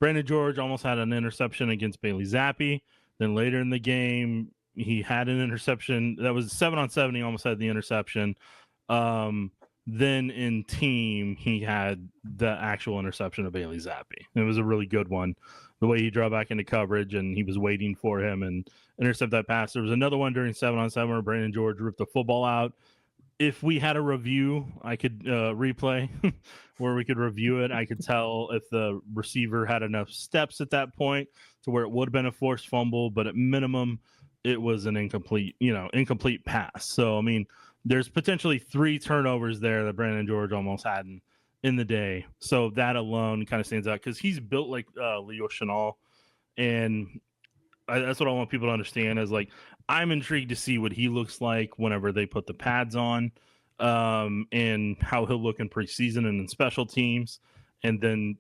Brandon George almost had an interception against Bailey Zappi. Then later in the game, he had an interception that was 7-on-7. He almost had the interception. Then in team, he had the actual interception of Bailey Zappi. It was a really good one. The way he drew back into coverage and he was waiting for him and intercept that pass. There was another one during 7-on-7 where Brandon George ripped the football out. If we had a review, I could replay where we could review it. I could tell if the receiver had enough steps at that point to where it would have been a forced fumble, but at minimum, it was an incomplete pass. So, I mean, there's potentially 3 turnovers there that Brandon George almost had in the day. So that alone kind of stands out because he's built like Leo Chenal, and that's what I want people to understand is like I'm intrigued to see what he looks like whenever they put the pads on, and how he'll look in preseason and in special teams. And then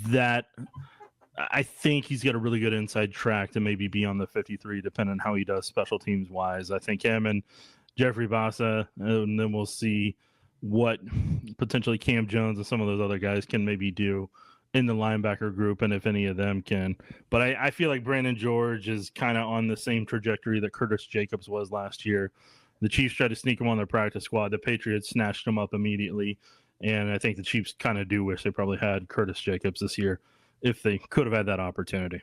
that I think he's got a really good inside track to maybe be on the 53, depending on how he does special teams wise. I think him and Jeffrey Bassa, and then we'll see what potentially Cam Jones and some of those other guys can maybe do in the linebacker group, and if any of them can. But I feel like Brandon George is kind of on the same trajectory that Curtis Jacobs was last year. The Chiefs tried to sneak him on their practice squad. The Patriots snatched him up immediately, and I think the Chiefs kind of do wish they probably had Curtis Jacobs this year if they could have had that opportunity.